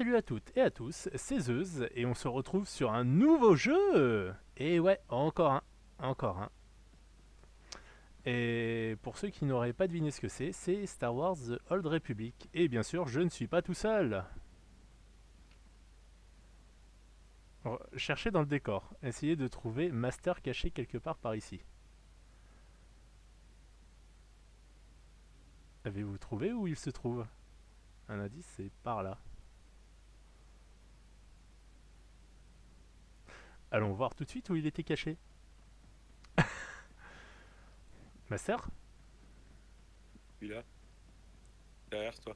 salut à toutes et à tous, c'est Zeus et on se retrouve sur un nouveau jeu. Et ouais, encore un. Et pour ceux qui n'auraient pas deviné ce que c'est Star Wars The Old Republic. Et bien sûr, je ne suis pas tout seul. Alors, cherchez dans le décor, essayez de trouver Master caché quelque part par ici. Avez-vous trouvé où il se trouve? Un indice, c'est par là. Allons voir tout de suite où il était caché. Master? Puis là, derrière toi.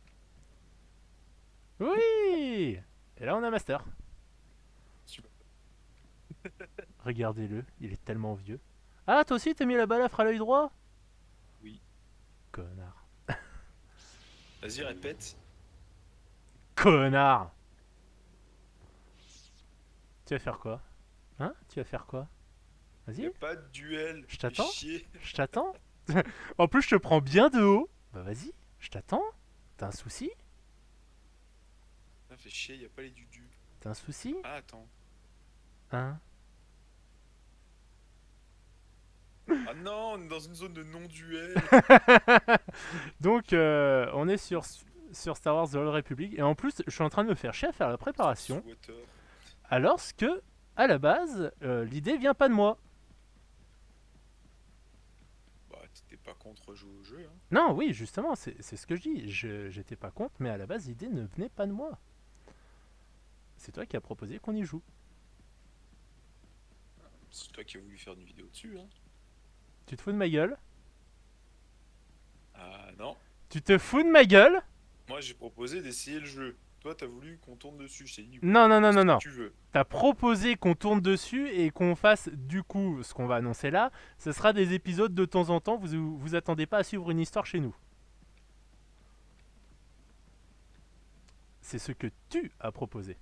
Oui. Et là on a Master. Super. Regardez-le, il est tellement vieux. Ah, toi aussi t'as mis la balafre à l'œil droit? Oui. Connard. Vas-y, répète. Connard. Tu vas faire quoi? Hein? Tu vas faire quoi? Y a Vas-y, pas de duel. je Fais t'attends. chier. Je t'attends. En plus, je te prends bien de haut. Bah vas-y, je t'attends. T'as un souci? Ah, fais chier, y a pas les dudus. T'as un souci? Ah, attends. Hein? Ah non, on est dans une zone de non-duel. Donc, on est Les sur Star Wars The Old Republic. Et en plus, je suis en train de me faire chier à faire la préparation. sous-water. Alors que, à la base, l'idée vient pas de moi. Bah, t'étais pas contre jouer au jeu, hein. Non, oui, justement, c'est ce que je dis. J'étais pas contre, mais à la base, l'idée ne venait pas de moi. C'est toi qui as proposé qu'on y joue. C'est toi qui as voulu faire une vidéo dessus, hein. Tu te fous de ma gueule? Ah non. Tu te fous de ma gueule? Moi, j'ai proposé d'essayer le jeu. Toi, t'as voulu qu'on tourne dessus. Je t'ai dit, bon, Non, non, non, fais non, ce que non. tu veux. T'as proposé qu'on tourne dessus et qu'on fasse du coup ce qu'on va annoncer là. Ce sera des épisodes de temps en temps. Vous attendez pas à suivre une histoire chez nous. C'est ce que tu as proposé.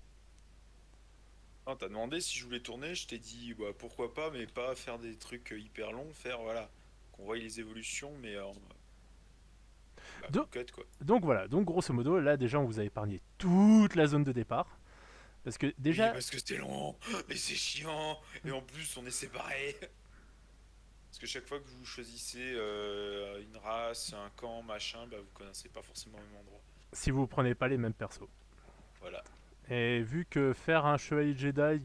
Non, t'as demandé si je voulais tourner. Je t'ai dit, bah, pourquoi pas, mais pas faire des trucs hyper longs. Faire, voilà, qu'on voie les évolutions, mais en bah, Do- cut, quoi. donc voilà. Donc grosso modo, là déjà on vous a épargné toute la zone de départ. Parce que Oui, déjà, parce que c'était long, et c'est chiant, et en plus on est séparés. Parce que chaque fois que vous choisissez une race, un camp, machin, bah vous connaissez pas forcément le même endroit. si vous prenez pas les mêmes persos. Voilà. Et vu que faire un chevalier Jedi,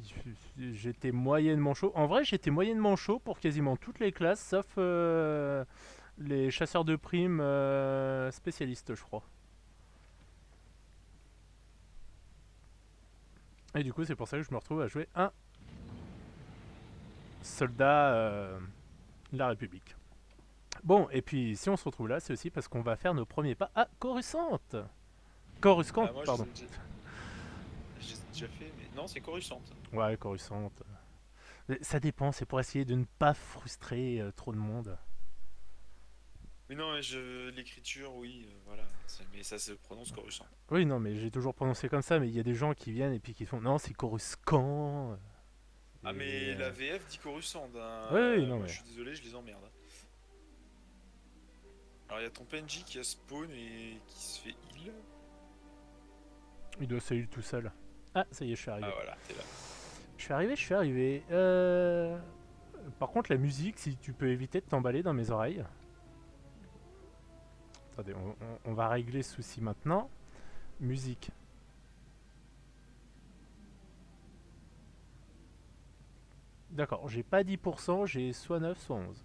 j'étais moyennement chaud. En vrai, j'étais moyennement chaud pour quasiment toutes les classes, sauf les chasseurs de primes spécialistes, je crois. Et du coup, c'est pour ça que je me retrouve à jouer un soldat de la République. Bon, et puis si on se retrouve là, c'est aussi parce qu'on va faire nos premiers pas à Coruscant. Coruscant, Ah, moi pardon. j'ai déjà fait, mais non, c'est Coruscant. Ouais, Coruscant. Ça dépend, c'est pour essayer de ne pas frustrer trop de monde. Mais non, mais l'écriture, oui, voilà. Mais ça se prononce Coruscant. Oui, non, mais j'ai toujours prononcé comme ça, mais il y a des gens qui viennent et puis qui font non, c'est Coruscant. Ah, Et. mais la VF dit Coruscant, hein. Oui, oui, non, Moi je mais. suis désolé, je les emmerde, hein. Alors il y a ton PNJ qui a spawn et qui se fait heal. Il doit salir tout seul. Ah, ça y est, je suis Ah arrivé. voilà, t'es là. Je suis arrivé, je suis arrivé. Par contre, la musique, si tu peux éviter de t'emballer dans mes oreilles. Attendez, on va régler ce souci maintenant. Musique. D'accord, j'ai pas 10%, j'ai soit 9, soit 11.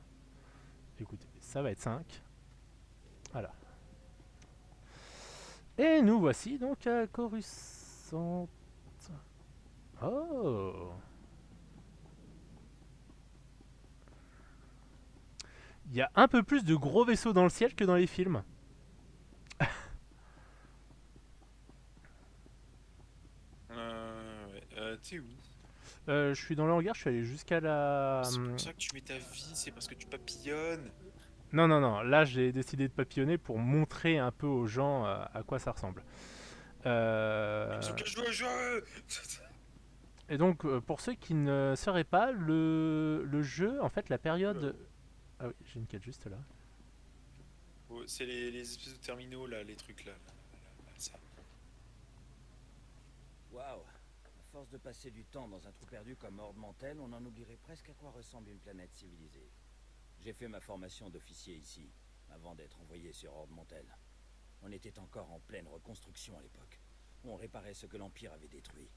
Écoutez, ça va être 5. Voilà. Et nous voici donc à Coruscant. Oh. Il y a un peu plus de gros vaisseaux dans le ciel que dans les films. Ouais. T'es où? Je suis dans le hangar, je suis allé jusqu'à la. C'est pour ça que tu mets ta vie, c'est parce que tu papillonnes. Non, non, non. Là, j'ai décidé de papillonner pour montrer un peu aux gens à quoi ça ressemble. Ils ont Euh, qu'à jouer au jeu. Et donc, pour ceux qui ne sauraient pas, le jeu, en fait, la Oula, période. oh. Ah oui, j'ai une quête juste là. Oh, c'est les espèces de terminaux là, les trucs là, là, ça. Waouh. À force de passer du temps dans un trou perdu comme Horde Mantell, on en oublierait presque à quoi ressemble une planète civilisée. J'ai fait ma formation d'officier ici, avant d'être envoyé sur Horde Mantell. On était encore en pleine reconstruction à l'époque. On réparait ce que l'Empire avait détruit.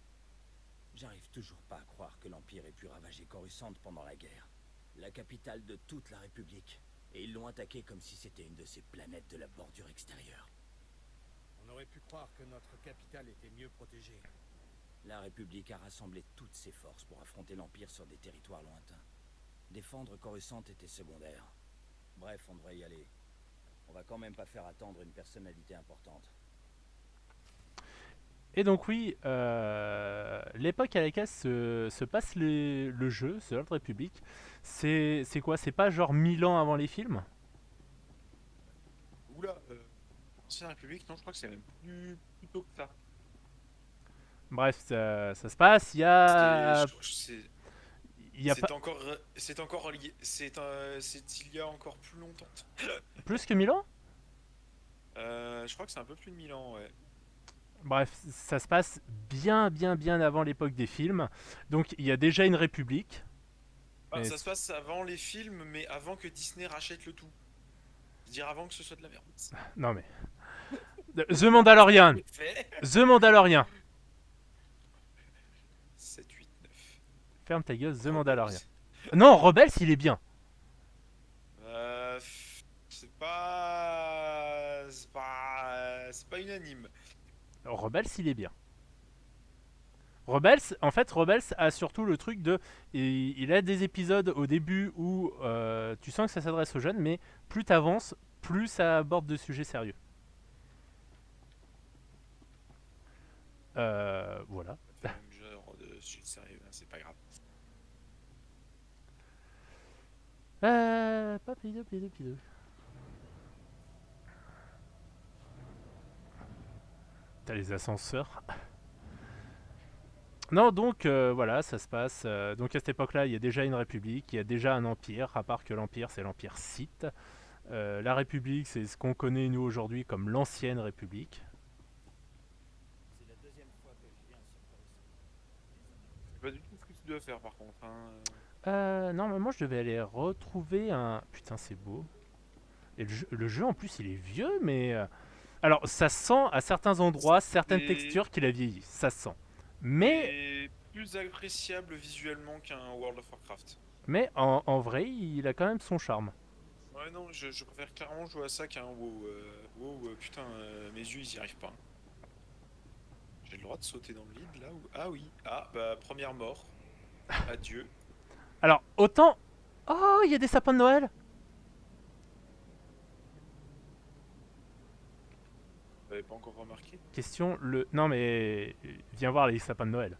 J'arrive toujours pas à croire que l'Empire ait pu ravager Coruscant pendant la guerre. La capitale de toute la République. Et ils l'ont attaquée comme si c'était une de ces planètes de la bordure extérieure. On aurait pu croire que notre capitale était mieux protégée. La République a rassemblé toutes ses forces pour affronter l'Empire sur des territoires lointains. Défendre Coruscant était secondaire. Bref, on devrait y aller. On va quand même pas faire attendre une personnalité importante. Et donc oui, l'époque à laquelle se passe le jeu, The Old Republic, c'est quoi? C'est pas genre 1000 ans avant les films? Oula, Ancienne République, non, je crois que c'est même plus tôt que ça. Bref, ça se passe, Je crois que il y a pas c'est encore lié, c'est il y a encore plus longtemps. plus que 1000 ans? Je crois que c'est un peu plus de 1000 ans, ouais. Bref, ça se passe bien avant l'époque des films. Donc il y a déjà une république. Ah, Mais ça se passe avant les films, mais avant que Disney rachète le tout. C'est-à-dire avant que ce soit de la merde. non mais The Mandalorian, Fait. The Mandalorian. 7, 8, 9. Ferme ta gueule, The Mandalorian. Rebels. Non, Rebels, il est bien. C'est pas unanime. Rebels, il est bien. Rebels, en fait, Rebels a surtout le truc de. Il a des épisodes au début où tu sens que ça s'adresse aux jeunes, mais plus t'avances, plus ça aborde de sujets sérieux. Voilà. Ça fait le même genre de sujet sérieux, hein, c'est pas grave. Pas pidou. T'as les ascenseurs. Non, donc voilà, ça se passe. Donc à cette époque-là, il y a déjà une république, il y a déjà un empire, à part que l'empire, c'est l'empire Sith. La république, c'est ce qu'on connaît nous aujourd'hui comme l'ancienne république. C'est la deuxième fois que je viens sur Coruscant. C'est pas du tout ce que tu dois faire par contre, hein. Normalement, je devais aller retrouver un. Putain, c'est beau. Et le jeu, en plus, il est vieux, mais. Alors, ça sent à certains endroits, certaines C'est textures qu'il a vieilli. Ça sent. Mais, c'est plus appréciable visuellement qu'un World of Warcraft. mais en vrai, il a quand même son charme. Ouais, non, je préfère clairement jouer à ça qu'à un WoW. WoW, putain, mes yeux ils y arrivent pas. J'ai le droit de sauter dans le vide là ou... Ah oui, ah bah première mort. Adieu. Alors, autant. Oh, il y a des sapins de Noël. Vous avez pas encore remarqué? Question le. Non, mais. Viens voir les sapins de Noël.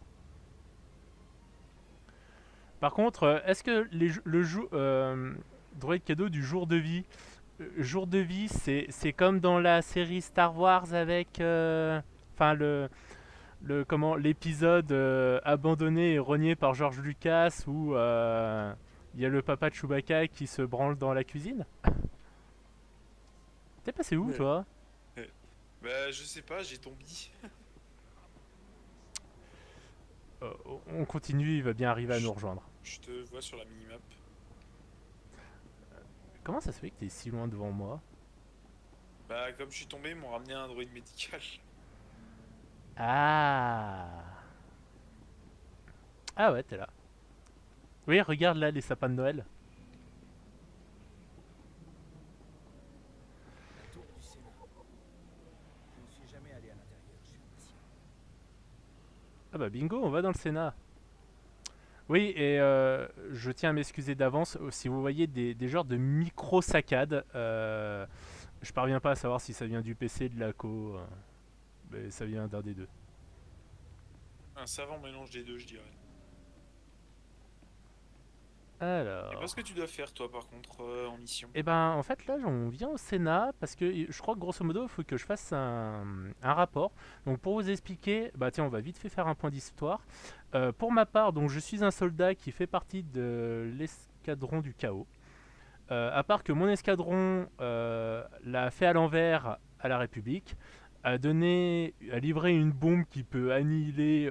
Par contre, est-ce que le jour. Droid cadeau du jour de vie. Jour de vie, c'est comme dans la série Star Wars avec. Enfin, comment l'épisode abandonné et renié par George Lucas où il y a le papa de Chewbacca qui se branle dans la cuisine. T'es passé où, Ouais. toi? Bah je sais pas, j'ai tombé. Euh, on continue, il va bien arriver à nous Je, rejoindre. je te vois sur la minimap. Comment ça se fait que t'es si loin devant moi? Bah comme je suis tombé, ils m'ont ramené un droïde médical. Ah. Ah ouais, t'es là. Oui, regarde là les sapins de Noël. La tour du Sénat. Je ne suis jamais allé à l'intérieur, je suis impatient. Ah bah bingo, on va dans le Sénat. Oui, et je tiens à m'excuser d'avance si vous voyez des genres de micro-saccades. Je parviens pas à savoir si ça vient du PC, de la co, mais ça vient d'un des deux. Un savant mélange des deux, je dirais. Et pas ce Alors. que tu dois faire toi par contre en mission. Et ben en fait là on vient au Sénat parce que je crois que grosso modo il faut que je fasse un rapport. Donc pour vous expliquer, bah tiens on va vite fait faire un point d'histoire. Pour ma part donc je suis un soldat qui fait partie de l'escadron du chaos. À part que mon escadron l'a fait à l'envers à la République, à livrer une bombe qui peut annihiler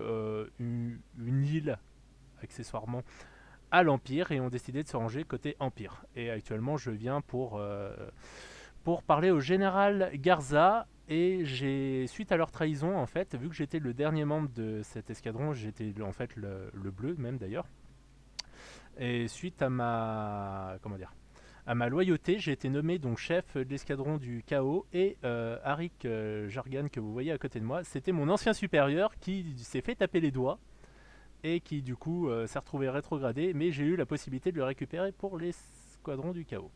une île, accessoirement, à l'Empire, et ont décidé de se ranger côté Empire. Et actuellement, je viens pour parler au général Garza. Et suite à leur trahison, en fait, vu que j'étais le dernier membre de cet escadron, j'étais en fait le bleu même d'ailleurs. Et suite à ma loyauté, j'ai été nommé donc chef de l'escadron du chaos. Et Arik Jargan, que vous voyez à côté de moi, c'était mon ancien supérieur qui s'est fait taper les doigts et qui du coup s'est retrouvé rétrogradé, mais j'ai eu la possibilité de le récupérer pour l'escadron du chaos.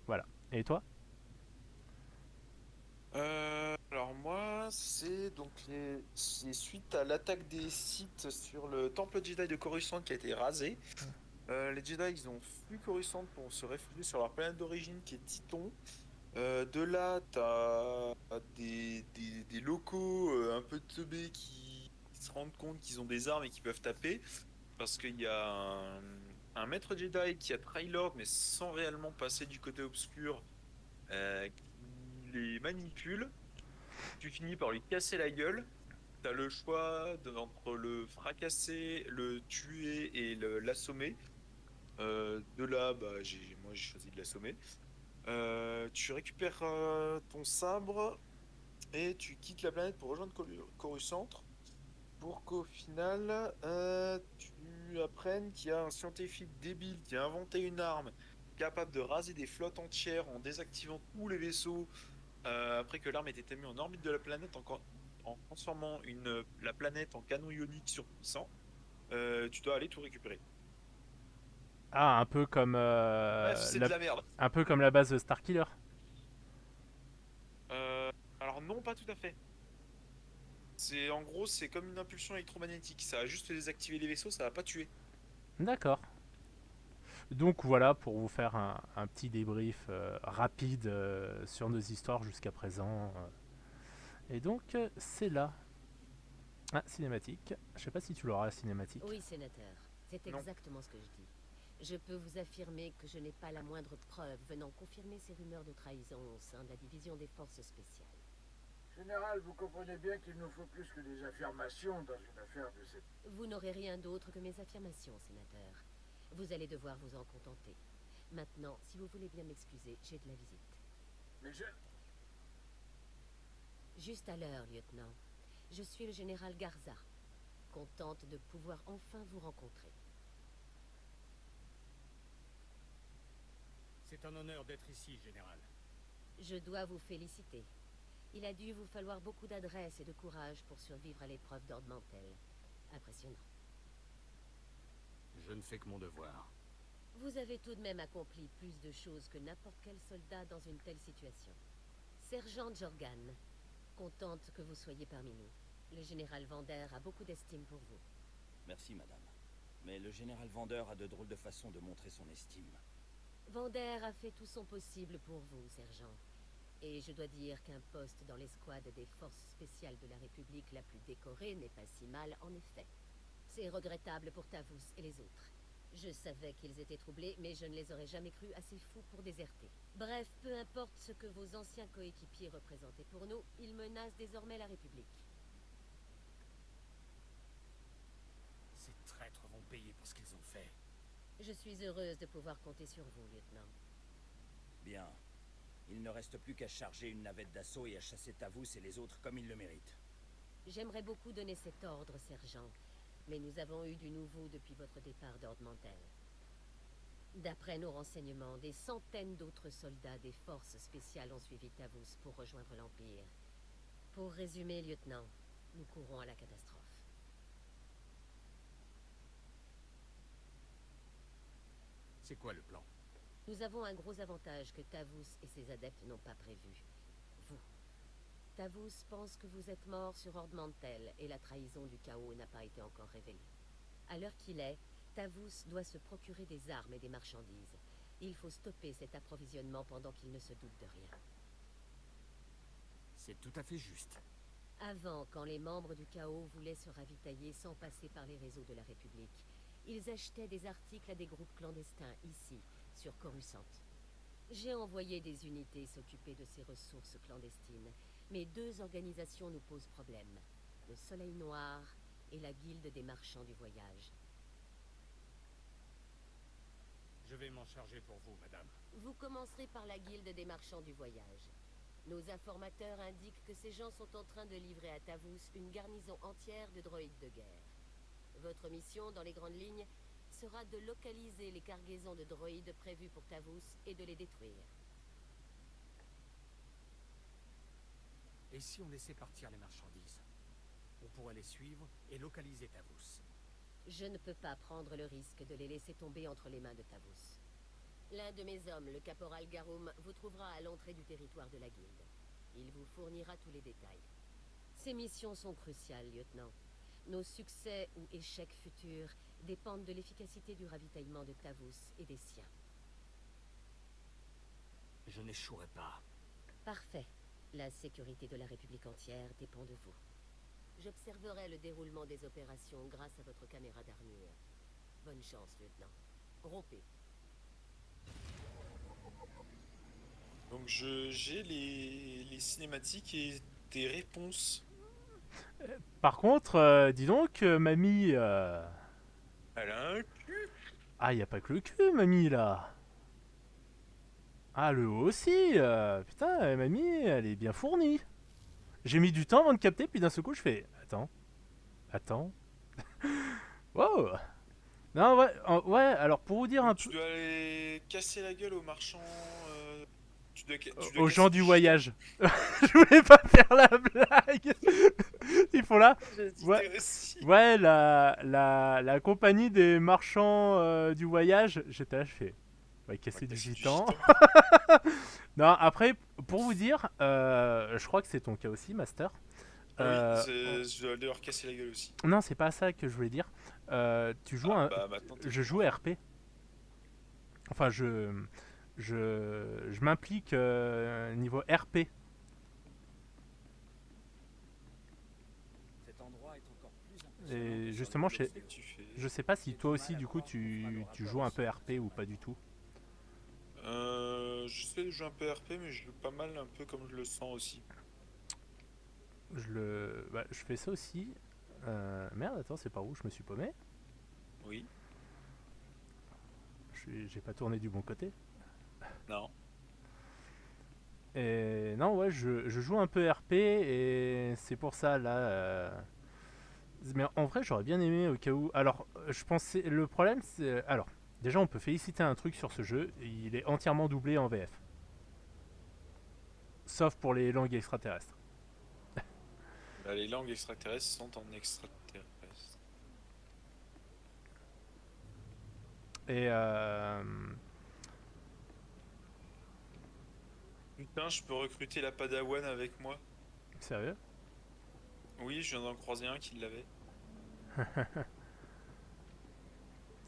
Voilà. Et toi? Alors moi, c'est suite à l'attaque des Sith sur le temple Jedi de Coruscant qui a été rasé. Les Jedi, ils ont fui Coruscant pour se réfugier sur leur planète d'origine qui est Titon. De là, t'as des locaux un peu teubés qui se rendent compte qu'ils ont des armes et qui peuvent taper. Parce qu'il y a un maître Jedi qui a trahi l'ordre, mais sans réellement passer du côté obscur, qui les manipule. Tu finis par lui casser la gueule. T'as le choix entre le fracasser, le tuer et l'assommer. De là, moi j'ai choisi de l'assommer. Tu récupères ton sabre et tu quittes la planète pour rejoindre Coruscant pour qu'au final tu apprennes qu'il y a un scientifique débile qui a inventé une arme capable de raser des flottes entières en désactivant tous les vaisseaux après que l'arme ait été mise en orbite de la planète en transformant la planète en canon ionique surpuissant. Tu dois aller tout récupérer. Ah, un peu comme Bref, c'est de la merde. un peu comme la base de Starkiller. Alors non, pas tout à fait. En gros, c'est comme une impulsion électromagnétique. Ça a juste désactivé les vaisseaux, ça va pas tuer. D'accord. Donc voilà pour vous faire un petit débrief rapide sur nos histoires jusqu'à présent. Et donc c'est là. Ah, cinématique. Je sais pas si tu l'auras la cinématique. Oui, sénateur, c'est Non. exactement ce que je dis. Je peux vous affirmer que je n'ai pas la moindre preuve venant confirmer ces rumeurs de trahison au sein de la division des forces spéciales. Général, vous comprenez bien qu'il nous faut plus que des affirmations dans une affaire de cette... Vous n'aurez rien d'autre que mes affirmations, sénateur. Vous allez devoir vous en contenter. Maintenant, si vous voulez bien m'excuser, j'ai de la visite. Mais je... Juste à l'heure, lieutenant. Je suis le général Garza. Contente de pouvoir enfin vous rencontrer. C'est un honneur d'être ici, général. Je dois vous féliciter. Il a dû vous falloir beaucoup d'adresse et de courage pour survivre à l'épreuve d'Ordre Mantel. Impressionnant. Je ne fais que mon devoir. Vous avez tout de même accompli plus de choses que n'importe quel soldat dans une telle situation. Sergent Jorgan, contente que vous soyez parmi nous. Le général Vander a beaucoup d'estime pour vous. Merci, madame. Mais le général Vander a de drôles de façons de montrer son estime. Vander a fait tout son possible pour vous, sergent. Et je dois dire qu'un poste dans l'escouade des forces spéciales de la République la plus décorée n'est pas si mal, en effet. C'est regrettable pour Tavus et les autres. Je savais qu'ils étaient troublés, mais je ne les aurais jamais crus assez fous pour déserter. Bref, peu importe ce que vos anciens coéquipiers représentaient pour nous, ils menacent désormais la République. Ces traîtres vont payer pour ce qu'ils ont fait. Je suis heureuse de pouvoir compter sur vous, lieutenant. Bien. Il ne reste plus qu'à charger une navette d'assaut et à chasser Tavus et les autres comme ils le méritent. J'aimerais beaucoup donner cet ordre, sergent, mais nous avons eu du nouveau depuis votre départ d'Ordre Mantel. D'après nos renseignements, des centaines d'autres soldats des forces spéciales ont suivi Tavus pour rejoindre l'Empire. Pour résumer, lieutenant, nous courons à la catastrophe. C'est quoi le plan? Nous avons un gros avantage que Tavus et ses adeptes n'ont pas prévu. Vous. Tavus pense que vous êtes mort sur Ordre Mantel et la trahison du chaos n'a pas été encore révélée. À l'heure qu'il est, Tavus doit se procurer des armes et des marchandises. Il faut stopper cet approvisionnement pendant qu'il ne se doute de rien. C'est tout à fait juste. Avant, quand les membres du chaos voulaient se ravitailler sans passer par les réseaux de la République, ils achetaient des articles à des groupes clandestins ici, sur Coruscant. J'ai envoyé des unités s'occuper de ces ressources clandestines, Mais 2 organisations nous posent problème. Le Soleil Noir et la Guilde des Marchands du Voyage. Je vais m'en charger pour vous, madame. Vous commencerez par la Guilde des Marchands du Voyage. Nos informateurs indiquent que ces gens sont en train de livrer à Tavous une garnison entière de droïdes de guerre. Votre mission, dans les grandes lignes, sera de localiser les cargaisons de droïdes prévues pour Tavous et de les détruire. Et si on laissait partir les marchandises? On pourrait les suivre et localiser Tavous. Je ne peux pas prendre le risque de les laisser tomber entre les mains de Tavous. L'un de mes hommes, le caporal Garum, vous trouvera à l'entrée du territoire de la Guilde. Il vous fournira tous les détails. Ces missions sont cruciales, lieutenant. Nos succès ou échecs futurs dépendent de l'efficacité du ravitaillement de Tavous et des siens. Je n'échouerai pas. Parfait. La sécurité de la République entière dépend de vous. J'observerai le déroulement des opérations grâce à votre caméra d'armure. Bonne chance, lieutenant. Rompez. Donc j'ai les cinématiques et des réponses. Par contre, dis donc, mamie... Elle a un... Ah, y a pas que le cul, mamie, là. Ah, le haut aussi. Putain, mamie, elle est bien fournie. J'ai mis du temps avant de capter, puis d'un seul coup, je fais... Attends. Wow. Non, ouais, ouais, alors pour vous dire un Tu peu... dois aller casser la gueule aux marchands. Tu dois Aux casser gens du gitan. voyage. Je voulais pas faire la blague. Ils font là. J'ai dit Ouais. t'es aussi. Ouais, la compagnie des marchands du voyage. J'étais là, je fais... Ouais, casser du gitan. Non, après, pour vous dire, je crois que c'est ton cas aussi, Master. Ah oui, je dois aller leur casser la gueule aussi. Non, c'est pas ça que je voulais dire. Tu joues Ah, bah maintenant t'es je joue à RP. Enfin, je m'implique niveau RP. Cet endroit est encore plus impressionnant Et que justement, sur le que globe tu fais. je sais pas si toi aussi, du coup, tu joues un peu RP ou pas du tout. Je sais jouer un peu RP, mais je joue pas mal un peu comme je le sens aussi. Je fais ça aussi. Merde, attends, c'est par où je me suis paumé? Oui. J'ai pas tourné du bon côté. Non. Et non, ouais, je joue un peu RP et c'est pour ça là. Mais en vrai, j'aurais bien aimé au cas où. Alors, je pensais. Le problème, c'est. Alors, déjà, on peut féliciter un truc sur ce jeu. Il est entièrement doublé en VF. Sauf pour les langues extraterrestres. Bah, les langues extraterrestres sont en extraterrestre. Et. Putain, je peux recruter la Padawan avec moi. Sérieux? Oui, je viens d'en croiser un qui l'avait.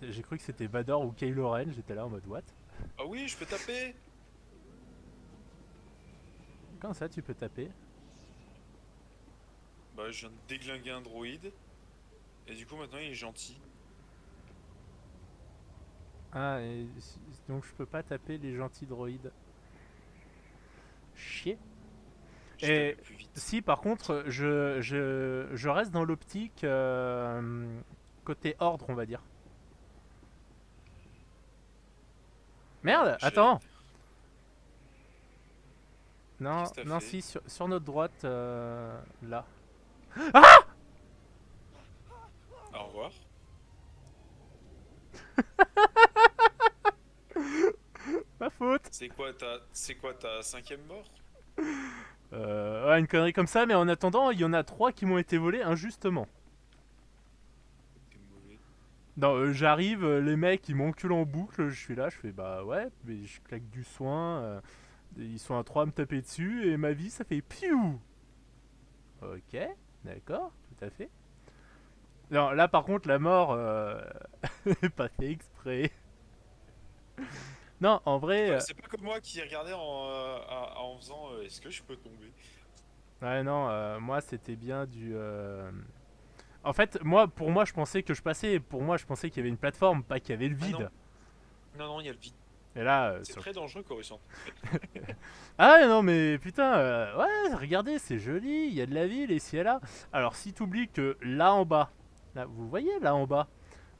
J'ai cru que c'était Vador ou Kylo Ren. J'étais là en mode what? Ah oui, je peux taper. Comment ça, tu peux taper? Bah, je viens de déglinguer un droïde. Et du coup, maintenant, il est gentil. Ah, donc je peux pas taper les gentils droïdes. Chier. Je Et tape plus vite. si par contre je reste dans l'optique côté ordre, on va dire. Merde, J'ai- attends. Non, Qu'est-ce que t'as non, fait si sur notre droite là. Au revoir. Ma faute. C'est quoi ta 5ème mort? Ouais, une connerie comme ça, mais en attendant, il y en a 3 qui m'ont été volés injustement. T'es mauvais. Non, j'arrive, les mecs ils m'enculent en boucle, je suis là, je fais bah ouais, mais je claque du soin, ils sont à 3 à me taper dessus, et ma vie ça fait piou. Ok, d'accord, tout à fait. Non, là par contre la mort, pas fait exprès. Non, en vrai, C'est pas comme moi qui regardais en faisant est-ce que je peux tomber? ouais non, moi c'était bien du... En fait, moi, pour moi je pensais que je passais, pour moi je pensais qu'il y avait une plateforme, pas qu'il y avait le Ah vide. non, non, il y a le vide. Et là, C'est très dangereux, Coruscant. ah ouais, non mais putain, ouais, regardez, c'est joli, il y a de la ville ici et là. Alors si t'oublies que là en bas, là, vous voyez là en bas,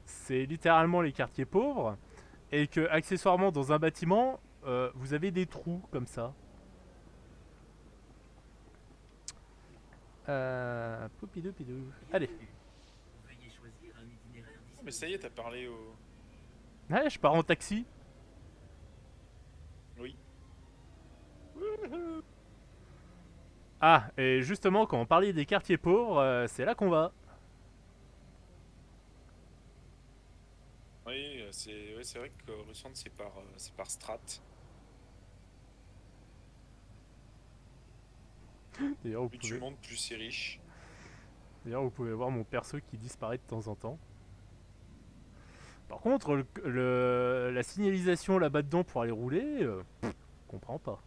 c'est littéralement les quartiers pauvres, et que accessoirement dans un bâtiment, vous avez des trous comme ça. Poupidou pidou. Allez, Mais ça y est, t'as parlé au... ouais, je pars en taxi. Oui. Ah, et justement, quand on parlait des quartiers pauvres, c'est là qu'on va. Oui, c'est vrai que Coruscant, c'est par strat. D'ailleurs, Plus tu montes, plus c'est riche. Vous pouvez voir mon perso qui disparaît de temps en temps. Par contre, la signalisation là-bas dedans pour aller rouler, comprends pas.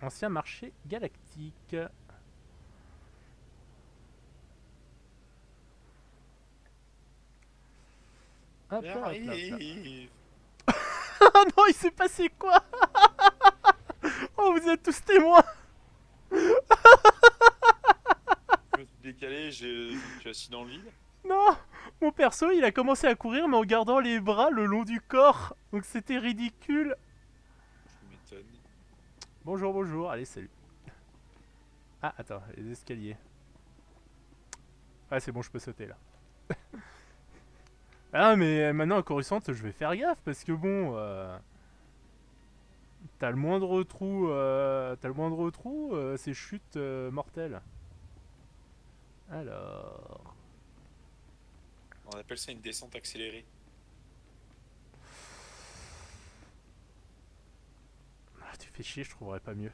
Ancien marché galactique. Hop, hop, hop, hop. J'arrive. Ah non, il s'est passé quoi? Oh, vous êtes tous témoins. Je me suis décalé, je suis assis dans le vide. Non, mon perso, il a commencé à courir mais en gardant les bras le long du corps. Donc c'était ridicule. Je m'étonne. Bonjour, bonjour. Allez, salut. Ah, attends, les escaliers. Ah, c'est bon, je peux sauter là. Ah, mais maintenant à Coruscant, je vais faire gaffe parce que bon, t'as le moindre trou, c'est chute mortelle. Alors, On appelle ça une descente accélérée. ah, tu fais chier, je trouverais pas mieux.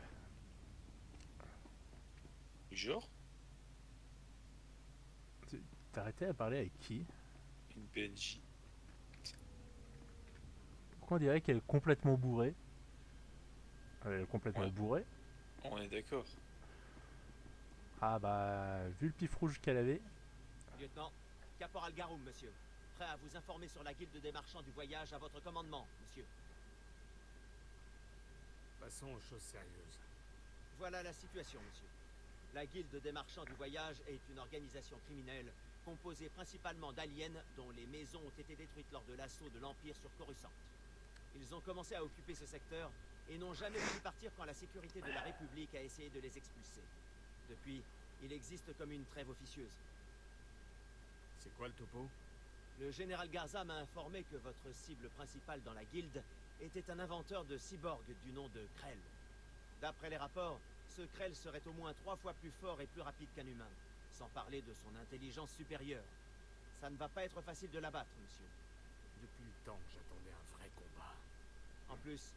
Genre, T'as arrêté à parler avec qui? une PNJ. Pourquoi on dirait qu'elle est complètement bourrée? Elle est complètement Ouais. bourrée. On est d'accord. Ah bah, vu le pif rouge qu'elle avait. Lieutenant, Caporal Garoum, monsieur. Prêt à vous informer sur la guilde des marchands du voyage à votre commandement, monsieur. Passons aux choses sérieuses. Voilà la situation, monsieur. La guilde des marchands du voyage est une organisation criminelle composée principalement d'aliens dont les maisons ont été détruites lors de l'assaut de l'Empire sur Coruscant. Ils ont commencé à occuper ce secteur et n'ont jamais voulu partir quand la sécurité de la République a essayé de les expulser. Depuis, il existe comme une trêve officieuse. C'est quoi le topo? Le général Garza m'a informé que votre cible principale dans la guilde était un inventeur de cyborg du nom de Krell. D'après les rapports, ce Krell serait au moins 3 fois plus fort et plus rapide qu'un humain, sans parler de son intelligence supérieure. Ça ne va pas être facile de l'abattre, monsieur. Depuis le temps que j'attendais un vrai combat. En plus,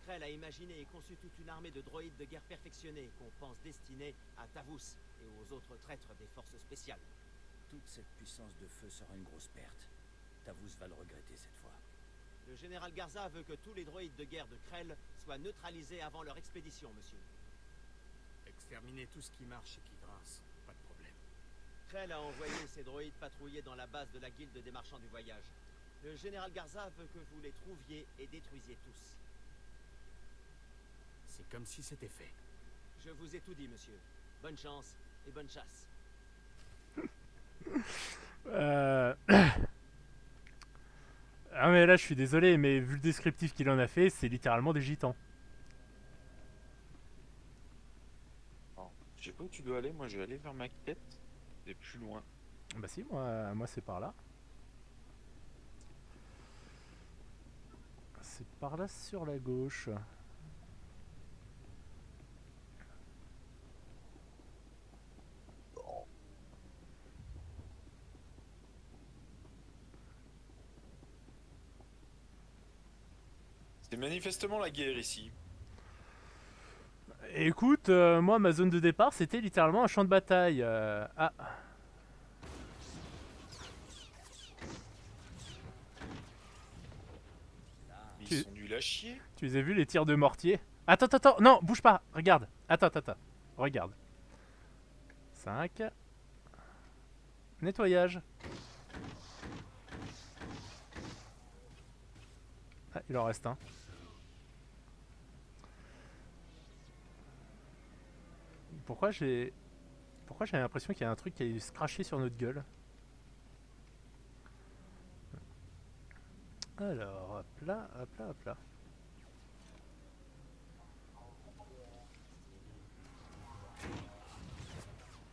Krell a imaginé et conçu toute une armée de droïdes de guerre perfectionnés qu'on pense destinés à Tavus et aux autres traîtres des forces spéciales. Toute cette puissance de feu sera une grosse perte. Tavus va le regretter cette fois. Le général Garza veut que tous les droïdes de guerre de Krell soient neutralisés avant leur expédition, monsieur. Exterminer tout ce qui marche et qui grince, pas de problème. Krell a envoyé ses droïdes patrouiller dans la base de la guilde des marchands du voyage. Le général Garza veut que vous les trouviez et détruisiez tous. C'est comme si c'était fait. Je vous ai tout dit, monsieur. Bonne chance et bonne chasse. Ah mais là je suis désolé, mais vu le descriptif qu'il en a fait, c'est littéralement des gitans. Alors, je sais pas où tu dois aller, moi je vais aller vers ma quête. C'est plus loin. Bah si, moi c'est par là. C'est par là sur la gauche. C'est manifestement la guerre ici. Écoute, moi ma zone de départ c'était littéralement un champ de bataille. Ah. Ils Tu- sont nuls à chier. Tu les as vus les tirs de mortier? Attends, attends, non, bouge pas, regarde. Attends, regarde. 5. Nettoyage. Ah, il en reste un. Pourquoi j'ai l'impression qu'il y a un truc qui a se cracher sur notre gueule? Alors, hop là, hop là, hop là.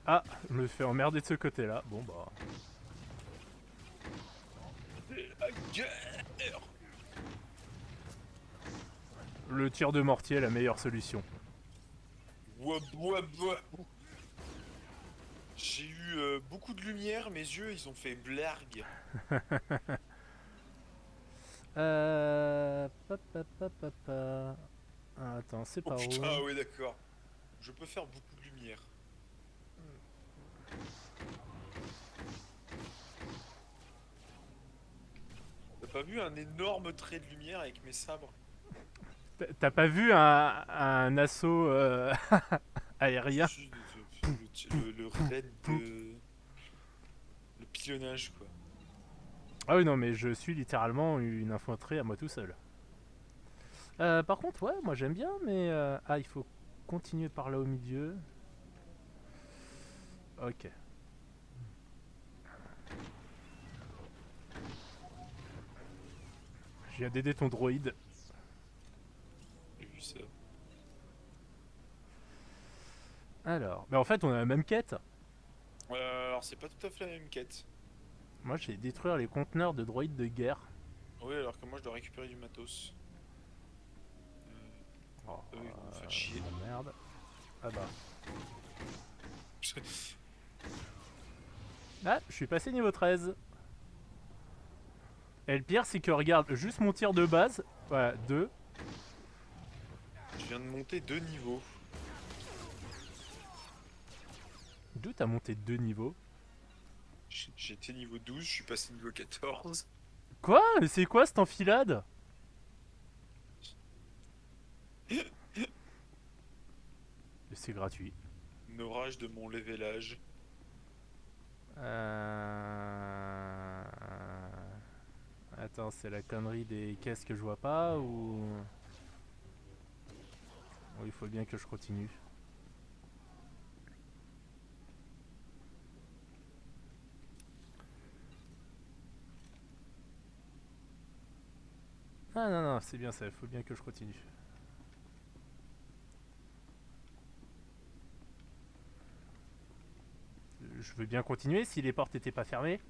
Ah, je me fais emmerder de ce côté-là. Bon bah. La guerre. Le tir de mortier est la meilleure solution. Wouah, wouah, wouah. J'ai eu beaucoup de lumière, mes yeux ils ont fait blargue. Ah, attends, c'est Oh par où? putain, ouais, d'accord. Je peux faire beaucoup de lumière. T'as pas vu un énorme trait de lumière avec mes sabres? T'as pas vu un assaut aérien? Juste le raid de... Le pilonnage, quoi. Ah oui, non, mais je suis littéralement une infanterie à moi tout seul. Par contre, ouais, moi j'aime bien, mais... Ah, il faut continuer par là au milieu. Ok. Je viens d'aider ton droïde. J'ai vu ça. Alors, mais en fait, on a la même quête. Alors, c'est pas tout à fait la même quête. Moi, j'ai détruire les conteneurs de droïdes de guerre. Oui, alors que moi je dois récupérer du matos. Oh, Eux, ils vont me faire chier. merde. Ah bah. Ah, je suis passé niveau 13. Et le pire, c'est que regarde, juste mon tir de base. Voilà, 2. Je viens de monter 2 niveaux. D'où t'as monté 2 niveaux? J'étais niveau 12, je suis passé niveau 14. Quoi? Mais c'est quoi cette enfilade? C'est gratuit. Orage de mon levelage. Attends, c'est la connerie des caisses que je vois pas ou... il faut bien que je continue. Ah non, non, c'est bien ça, il faut bien que je continue. Je veux bien continuer si les portes étaient pas fermées.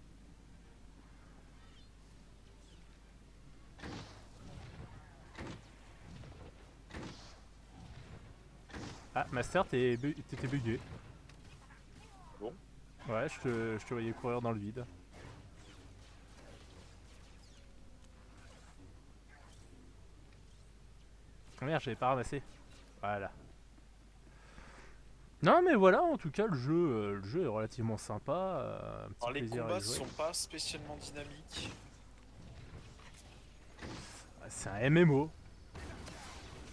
Ah, Master, t'étais bugué. Bon. Ouais, je te voyais courir dans le vide. Oh merde, j'avais pas ramassé. Voilà. Non mais voilà, en tout cas le jeu est relativement sympa, un petit Alors les plaisir à combats y jouer. sont pas spécialement dynamiques. C'est un MMO.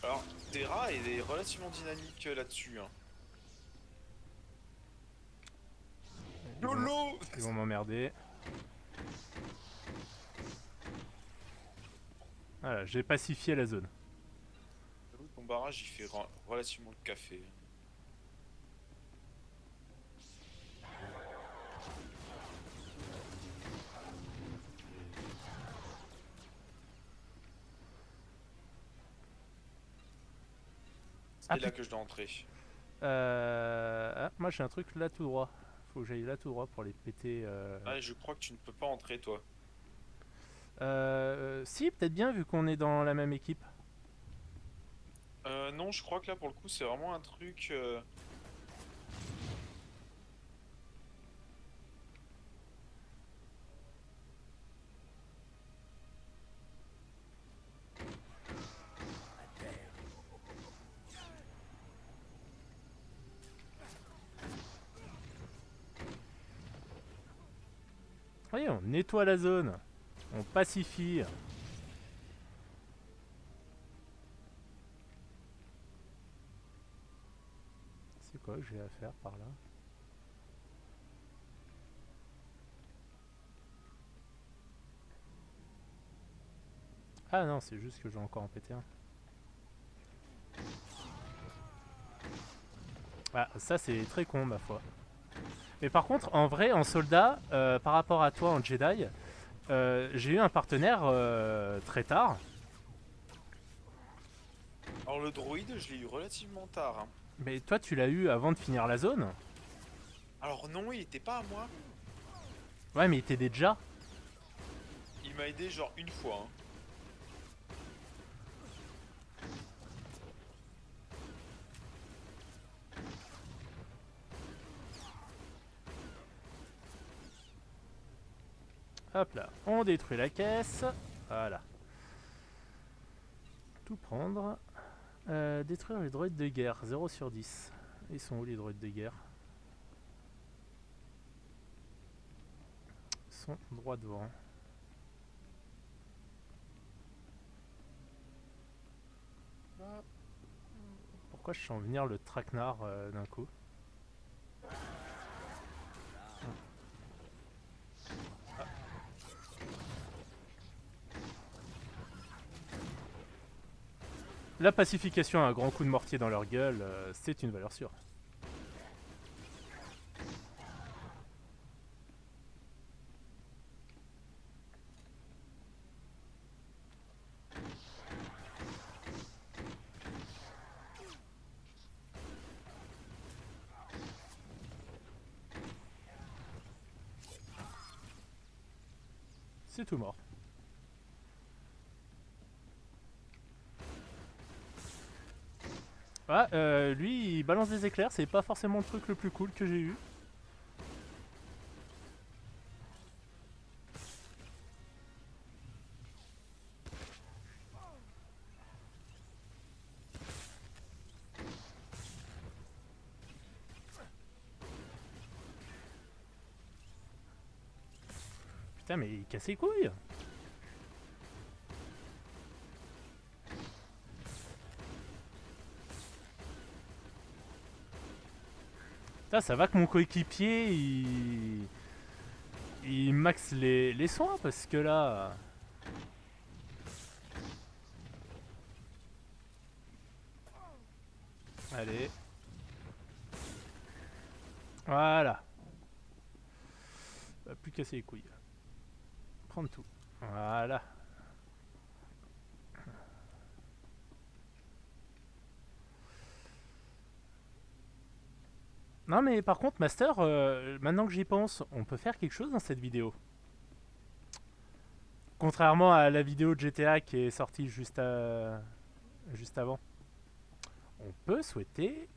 Alors Terra est relativement dynamique là-dessus. Hein. YOLO! Ils vont m'emmerder. Voilà, j'ai pacifié la zone. J'avoue que ton barrage il fait relativement le café. C'est là que je dois entrer. Ah, moi j'ai un truc là tout droit. Faut que j'aille là tout droit pour les péter. Ah, je crois que tu ne peux pas entrer toi. Si, peut-être bien vu qu'on est dans la même équipe. Non, je crois que là pour le coup c'est vraiment un truc... Oui, on nettoie la zone. On pacifie. C'est quoi que j'ai à faire par là? Ah non, c'est juste que je vais encore en péter un. Ah, ça c'est très con ma foi. Mais par contre, en vrai, en soldat, par rapport à toi en Jedi, j'ai eu un partenaire très tard. Alors le droïde, je l'ai eu relativement tard. Hein. Mais toi, tu l'as eu avant de finir la zone. Alors non, il était pas à moi. Ouais, mais il t'aidait déjà. Il m'a aidé genre une fois. Hein. Hop là, on détruit la caisse. Voilà. Tout prendre. Détruire les droïdes de guerre, 0 sur 10. Ils sont où les droïdes de guerre? Ils sont droit devant. Pourquoi je sens venir le traquenard d'un coup? La pacification à un grand coup de mortier dans leur gueule, c'est une valeur sûre. C'est tout mort. Ah, lui, il balance des éclairs, c'est pas forcément le truc le plus cool que j'ai eu. Putain, mais il casse les couilles. Putain, ça va que mon coéquipier, il max les soins, parce que là... Allez. Voilà. Va plus casser les couilles. Prendre tout. Voilà. Non mais par contre Master, maintenant que j'y pense, on peut faire quelque chose dans cette vidéo. Contrairement à la vidéo de GTA qui est sortie juste avant. On peut souhaiter...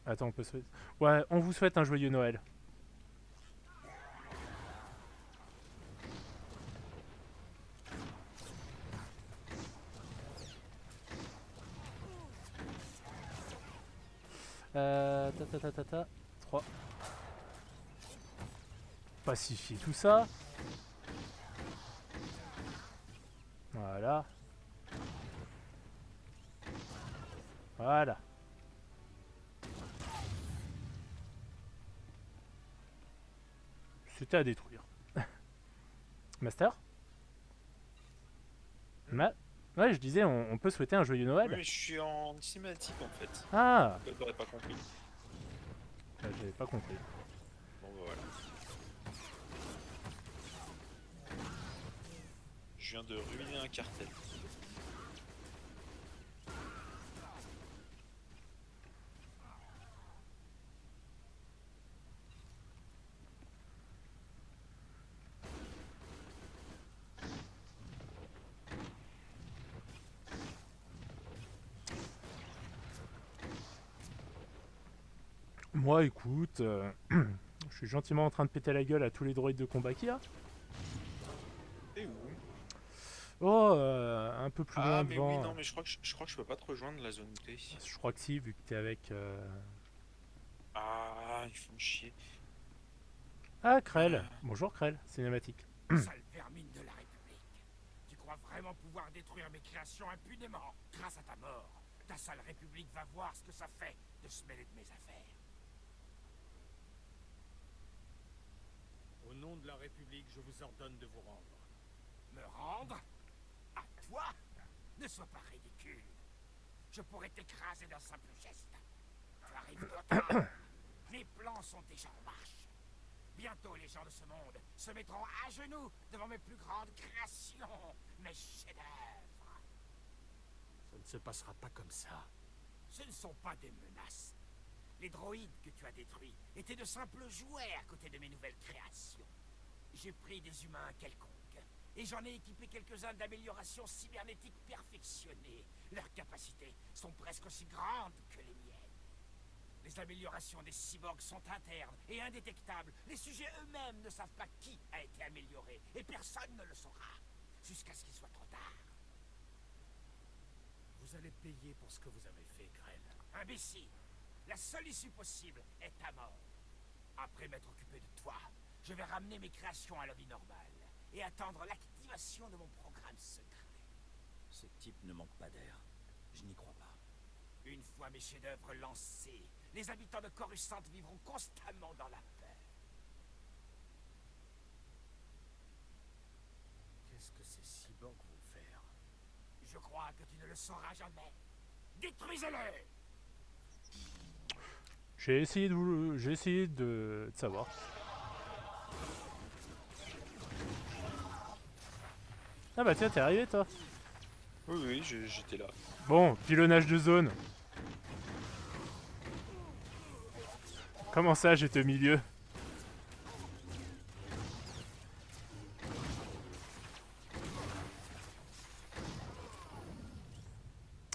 Attends, on peut souhaiter... Ouais, on vous souhaite un joyeux Noël. Ta. 3. Pacifier tout ça. Voilà. Voilà. C'était à détruire. Master Ouais, je disais, on peut souhaiter un joyeux Noël. Oui, mais je suis en cinématique en fait. Ah, T'aurais pas compris. j'avais pas compris. Bon bah voilà. Je viens de ruiner un cartel. Moi, écoute, je suis gentiment en train de péter la gueule à tous les droïdes de combat qu'il y a. Et où? Oh, un peu plus loin Ah mais devant. oui, non mais je crois que je peux pas te rejoindre la zone T. Je crois que si, vu que t'es avec... Ah, ils font chier. Ah, Krell. Bonjour Krell, cinématique. Sale vermine de la République. Tu crois vraiment pouvoir détruire mes créations impunément? Grâce à ta mort, ta sale République va voir ce que ça fait de se mêler de mes affaires. Au nom de la République, je vous ordonne de vous rendre. Me rendre? Toi, ne sois pas ridicule. Je pourrais t'écraser d'un simple geste. Tu arrives trop tard. Mes plans sont déjà en marche. Bientôt, les gens de ce monde se mettront à genoux devant mes plus grandes créations, mes chefs-d'œuvre. Ça ne se passera pas comme ça. Ce ne sont pas des menaces. Les droïdes que tu as détruits étaient de simples jouets à côté de mes nouvelles créations. J'ai pris des humains quelconques, et j'en ai équipé quelques-uns d'améliorations cybernétiques perfectionnées. Leurs capacités sont presque aussi grandes que les miennes. Les améliorations des cyborgs sont internes et indétectables. Les sujets eux-mêmes ne savent pas qui a été amélioré, et personne ne le saura, jusqu'à ce qu'il soit trop tard. Vous allez payer pour ce que vous avez fait, Krell. Imbécile! La seule issue possible est ta mort. Après m'être occupé de toi, je vais ramener mes créations à la vie normale et attendre l'activation de mon programme secret. Ce type ne manque pas d'air. Je n'y crois pas. Une fois mes chefs-d'œuvre lancés, les habitants de Coruscant vivront constamment dans la peur. Qu'est-ce que ces cyborgs vont faire? Je crois que tu ne le sauras jamais. Détruisez-le! J'ai essayé de savoir. Ah bah tiens, t'es arrivé toi. Oui, j'étais là. Bon, pilonnage de zone. Comment ça, j'étais au milieu?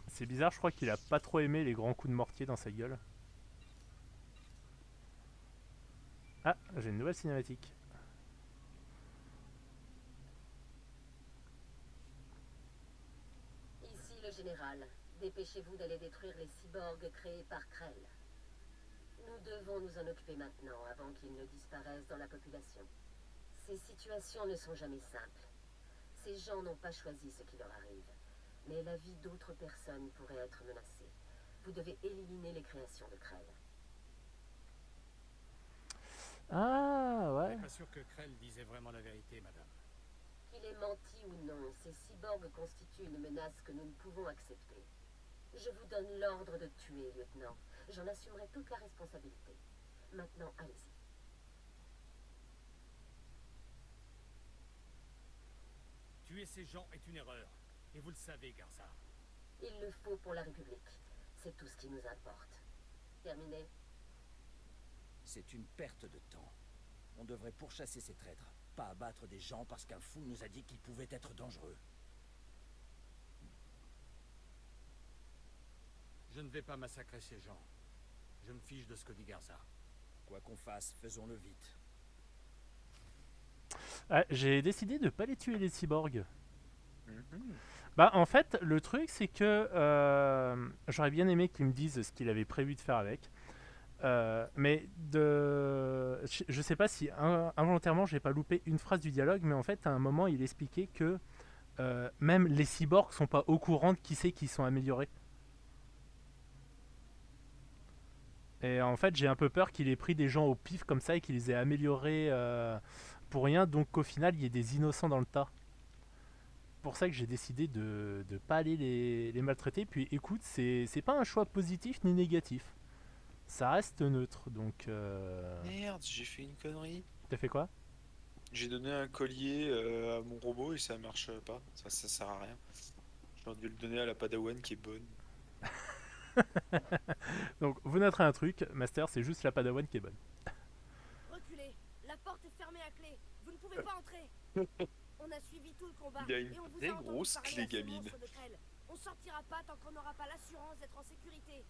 C'est bizarre, je crois qu'il a pas trop aimé les grands coups de mortier dans sa gueule. Ah, j'ai une nouvelle cinématique. Ici le général. Dépêchez-vous d'aller détruire les cyborgs créés par Krell. Nous devons nous en occuper maintenant, avant qu'ils ne disparaissent dans la population. Ces situations ne sont jamais simples. Ces gens n'ont pas choisi ce qui leur arrive. Mais la vie d'autres personnes pourrait être menacée. Vous devez éliminer les créations de Krell. Ah, Je ouais. suis pas sûr que Krell disait vraiment la vérité, madame. Qu'il ait menti ou non, ces cyborgs constituent une menace que nous ne pouvons accepter. Je vous donne l'ordre de tuer, lieutenant. J'en assumerai toute la responsabilité. Maintenant, allez-y. Tuer ces gens est une erreur. Et vous le savez, Garza. Il le faut pour la République. C'est tout ce qui nous importe. Terminé. C'est une perte de temps. On devrait pourchasser ces traîtres, pas abattre des gens parce qu'un fou nous a dit qu'ils pouvaient être dangereux. Je ne vais pas massacrer ces gens. Je me fiche de ce que dit Garza. Quoi qu'on fasse, faisons-le vite. Ah, j'ai décidé de pas les tuer les cyborgs. Mhm. Bah en fait, le truc c'est que j'aurais bien aimé qu'ils me disent ce qu'il avait prévu de faire avec. Mais je sais pas si involontairement j'ai pas loupé une phrase du dialogue, mais en fait à un moment il expliquait que même les cyborgs sont pas au courant de qui c'est qui sont améliorés. Et en fait j'ai un peu peur qu'il ait pris des gens au pif comme ça et qu'il les ait améliorés pour rien, donc qu'au final il y ait des innocents dans le tas. Pour ça que j'ai décidé de pas aller les maltraiter. Puis écoute, c'est pas un choix positif ni négatif. Ça reste neutre, donc... Merde, j'ai fait une connerie. T'as fait quoi? J'ai donné un collier à mon robot et ça marche pas. Ça sert à rien. J'aurais dû le donner à la Padawan qui est bonne. Donc vous noterez un truc, Master, c'est juste la Padawan qui est bonne. Reculez. La porte est fermée à clé. Vous ne pouvez pas entrer. On a suivi tout le combat. Il a une et on vous vraie a entendu grosse parler clé, à ce gamine. monstre de Krell. On sortira pas tant qu'on n'aura pas l'assurance d'être en sécurité.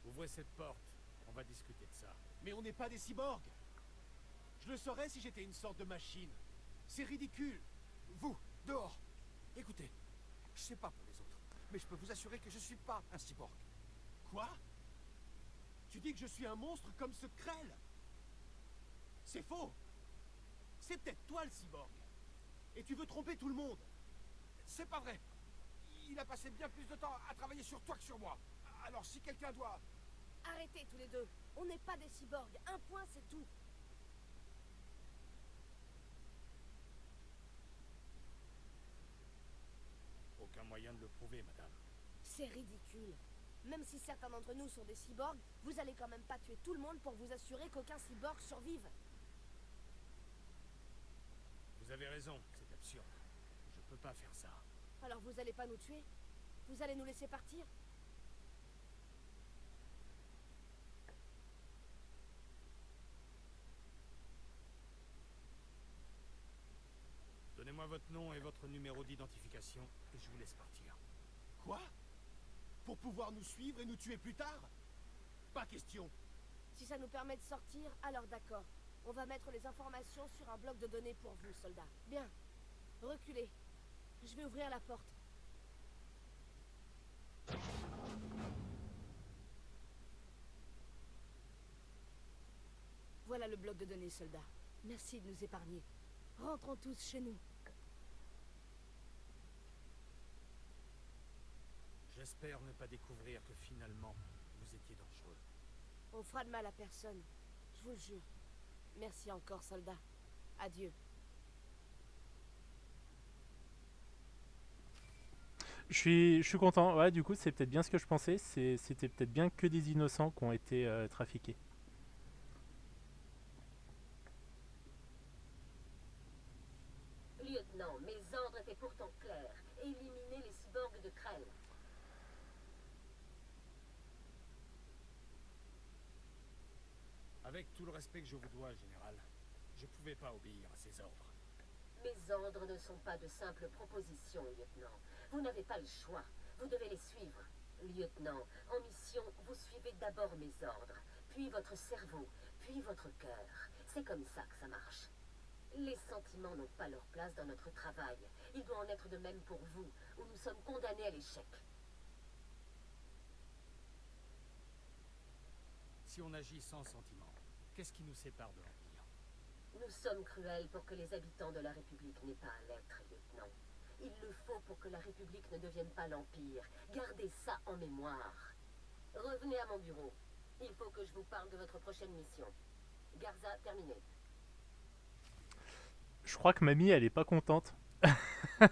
Ouvrez cette porte. On va discuter de ça. Mais on n'est pas des cyborgs. Je le saurais si j'étais une sorte de machine. C'est ridicule. Vous, dehors. Écoutez, je sais pas pour les autres, mais je peux vous assurer que je suis pas un cyborg. Quoi? Tu dis que je suis un monstre comme ce Krell? C'est faux. C'est peut-être toi le cyborg. Et tu veux tromper tout le monde. C'est pas vrai. Il a passé bien plus de temps à travailler sur toi que sur moi. Alors si quelqu'un doit... Arrêtez tous les deux. On n'est pas des cyborgs. Un point, c'est tout. C'est ridicule. Même si certains d'entre nous sont des cyborgs, vous allez quand même pas tuer tout le monde pour vous assurer qu'aucun cyborg survive. Vous avez raison, c'est absurde. Je peux pas faire ça. Alors vous allez pas nous tuer? Vous allez nous laisser partir? Donnez-moi votre nom et votre numéro d'identification et je vous laisse partir. Quoi? Pour pouvoir nous suivre et nous tuer plus tard? Pas question. Si ça nous permet de sortir, alors d'accord. On va mettre les informations sur un bloc de données pour vous, soldats. Bien. Reculez. Je vais ouvrir la porte. Voilà le bloc de données, soldats. Merci de nous épargner. Rentrons tous chez nous. J'espère ne pas découvrir que finalement, vous étiez dangereux. On fera de mal à personne. Je vous le jure. Merci encore, soldats. Adieu. Je suis content. Ouais, du coup, c'est peut-être bien ce que je pensais. C'était peut-être bien que des innocents qui ont été trafiqués. Lieutenant, mes ordres étaient pourtant clairs. Éliminer les cyborgs de Krell. Avec tout le respect que je vous dois, Général, je pouvais pas obéir à ces ordres. Mes ordres ne sont pas de simples propositions, lieutenant. Vous n'avez pas le choix. Vous devez les suivre. Lieutenant, en mission, vous suivez d'abord mes ordres, puis votre cerveau, puis votre cœur. C'est comme ça que ça marche. Les sentiments n'ont pas leur place dans notre travail. Il doit en être de même pour vous, où nous sommes condamnés à l'échec. Si on agit sans sentiment, qu'est-ce qui nous sépare de l'Empire? Nous sommes cruels pour que les habitants de la République n'aient pas à l'être, lieutenant. Il le faut pour que la République ne devienne pas l'Empire. Gardez ça en mémoire. Revenez à mon bureau. Il faut que je vous parle de votre prochaine mission. Garza, terminé. Je crois que mamie, elle est pas contente.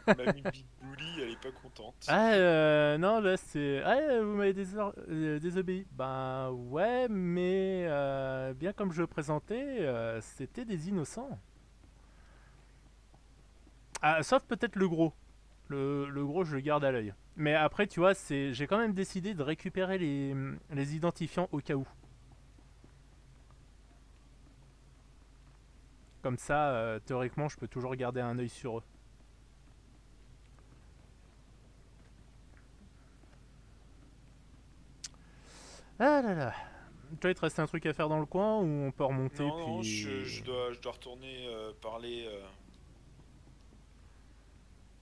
Mamie Big Bully, elle est pas contente. Ah, non, là, c'est... Ah, vous m'avez désobéi. Ben, ouais, mais bien comme je le présentais, c'était des innocents. Ah, sauf peut-être le gros. Le gros, je le garde à l'œil. Mais après, tu vois, j'ai quand même décidé de récupérer les identifiants au cas où. Comme ça, théoriquement, je peux toujours garder un œil sur eux. Ah là là. Toi, il te reste un truc à faire dans le coin ou on peut remonter Non, puis... je dois retourner parler.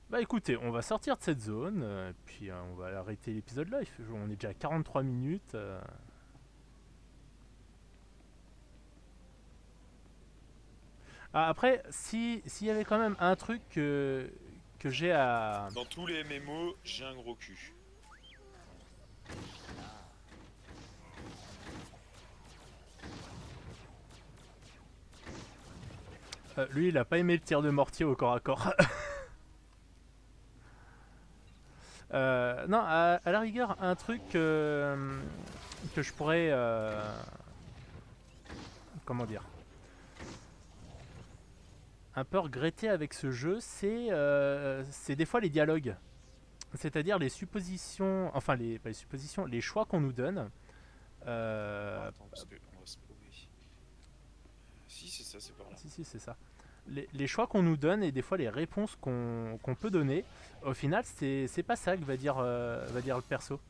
Bah écoutez, on va sortir de cette zone, puis on va arrêter l'épisode là. On est déjà à 43 minutes. Ah, après, s'il y avait quand même un truc que j'ai à... Dans tous les MMO, j'ai un gros cul. Lui, il a pas aimé le tir de mortier au corps à corps. Non, à la rigueur, un truc que je pourrais... comment dire, un peu regretter avec ce jeu, c'est des fois les dialogues. C'est-à-dire les suppositions... Enfin, pas les suppositions, les choix qu'on nous donne. Attends, parce que on va se paumer. Si, c'est ça, c'est par là. Si, c'est ça. Les choix qu'on nous donne et des fois les réponses qu'on peut donner, au final, c'est pas ça que va dire le perso.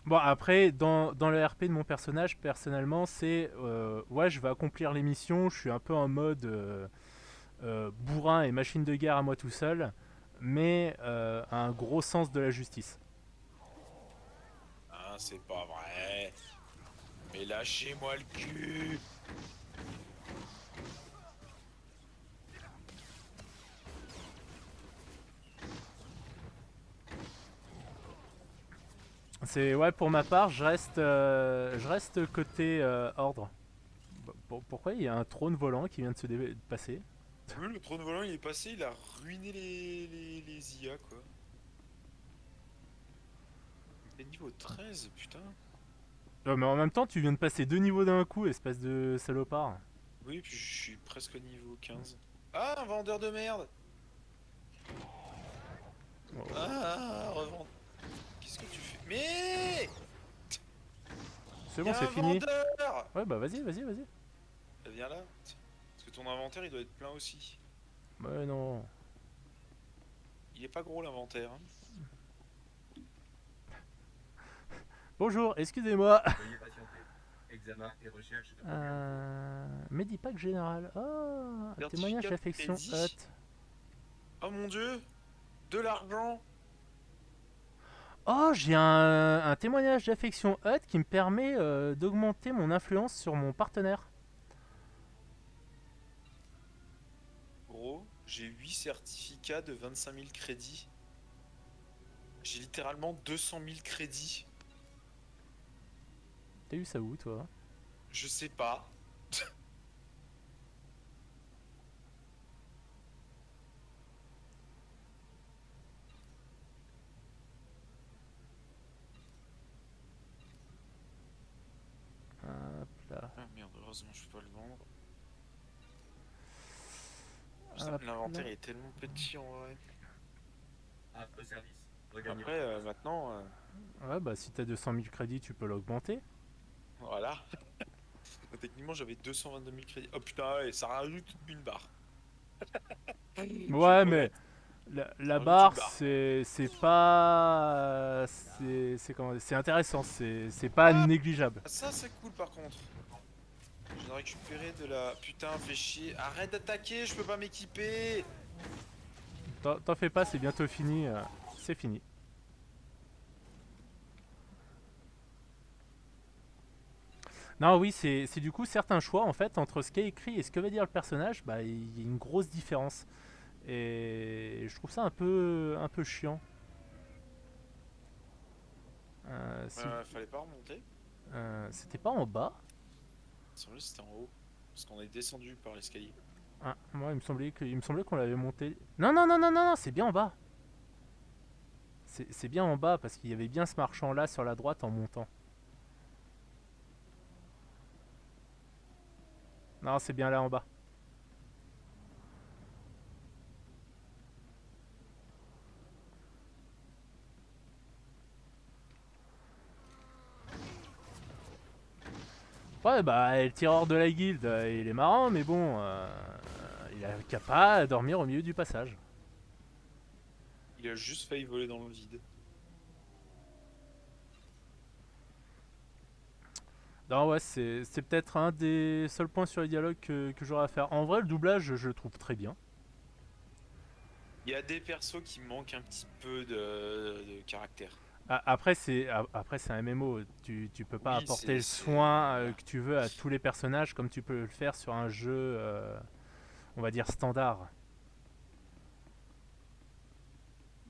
Bon, après, dans le RP de mon personnage, personnellement, c'est... ouais, je vais accomplir les missions, je suis un peu en mode bourrin et machine de guerre à moi tout seul, mais un gros sens de la justice. Ah, c'est pas vrai. Mais lâchez-moi le cul. C'est ouais, pour ma part, je reste côté ordre. Pourquoi il y a un trône volant qui vient de se passer? Oui, le trône volant il est passé, il a ruiné les IA quoi. Il est niveau 13, putain. Mais en même temps, tu viens de passer 2 niveaux d'un coup, espèce de salopard. Oui, puis je suis presque au niveau 15. Ah, un vendeur de merde. Oh. Ah, revendre. Qu'est-ce que tu fais? Mais C'est y bon, a c'est un fini. vendeur. Ouais, bah vas-y, vas-y, vas-y. Bah, viens là. Parce que ton inventaire il doit être plein aussi. Ouais, non. Il est pas gros l'inventaire. Hein. Bonjour, excusez-moi. Veuillez patienter. Examen et recherche de Medipack général. Oh, un Certificat témoignage de d'affection crédit. hot. Oh mon dieu. De l'argent. Oh, j'ai un témoignage d'affection hot qui me permet d'augmenter mon influence sur mon partenaire. Gros, j'ai 8 certificats de 25 000 crédits. J'ai littéralement 200 000 crédits. T'as eu ça où, toi? Je sais pas. Hop là. Ah merde, heureusement je peux pas le vendre. Hop L'inventaire là. est tellement petit en vrai. Après service. Regagnez Après, votre poste. maintenant, Ouais, bah si t'as 200 000 crédits, tu peux l'augmenter. voilà. Techniquement, j'avais 222 000 crédits. Oh putain, ouais, ça rajoute une barre. Ouais, mais la rajoute barre, une barre. c'est pas. C'est intéressant, c'est pas Ah négligeable. Ça, c'est cool par contre. Je viens de récupérer de la. Putain, fais chier. Arrête d'attaquer, je peux pas m'équiper. T'en fais pas, c'est bientôt fini. C'est fini. Non, oui, c'est du coup certains choix en fait entre ce qui est écrit et ce que va dire le personnage, bah il y a une grosse différence. Et je trouve ça un peu chiant. Fallait pas remonter. C'était pas en bas? Il me semblait que c'était en haut. Parce qu'on est descendu par l'escalier. Ah, moi il me semblait qu'on l'avait monté. Non, non, non, non, non, non, c'est bien en bas. C'est bien en bas parce qu'il y avait bien ce marchand là sur la droite en montant. Non, c'est bien là en bas. Ouais, bah, le tireur de la guilde, il est marrant, mais bon, il a qu'à pas dormir au milieu du passage. Il a juste failli voler dans le vide. Non, ouais, c'est peut-être un des seuls points sur les dialogues que j'aurais à faire. En vrai, le doublage, je le trouve très bien. Il y a des persos qui manquent un petit peu de caractère. Après, c'est un MMO. Tu peux pas Oui, apporter le c'est- soin voilà. que tu veux à tous les personnages comme tu peux le faire sur un jeu, on va dire, standard.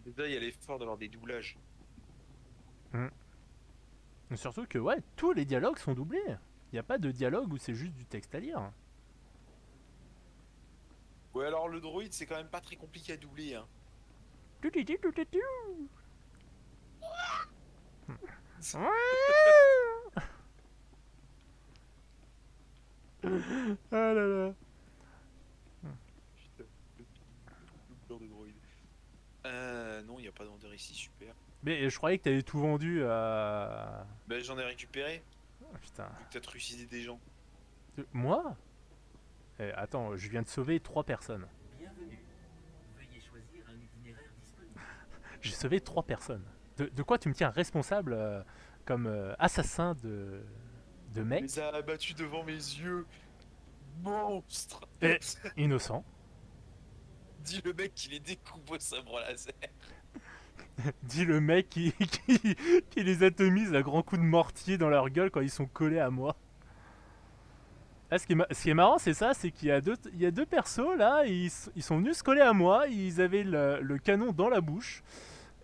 Déjà, il y a l'effort d'avoir des doublages. Mais surtout que, ouais, tous les dialogues sont doublés. Il n'y a pas de dialogue où c'est juste du texte à lire. Ouais, alors le droïde, c'est quand même pas très compliqué à doubler. Hein. Ah là là. Putain, le doubleur de droïde. Non, il n'y a pas de vendeur ici, super. Mais je croyais que t'avais tout vendu à... Ben, j'en ai récupéré, Ah, putain. vu que t'as trucidé des gens. Moi? Attends, je viens de sauver 3 personnes. Bienvenue. Veuillez choisir un itinéraire disponible. J'ai sauvé 3 personnes. De quoi tu me tiens responsable comme assassin de Il mec les a abattus devant mes yeux. Monstre. Et- innocent? Dis le mec qui les découpe au sabre laser. Dit le mec qui les atomise à grands coups de mortier dans leur gueule quand ils sont collés à moi. Ah, ce qui est marrant, c'est ça, c'est qu'il y a deux persos là, ils sont venus se coller à moi, ils avaient le canon dans la bouche,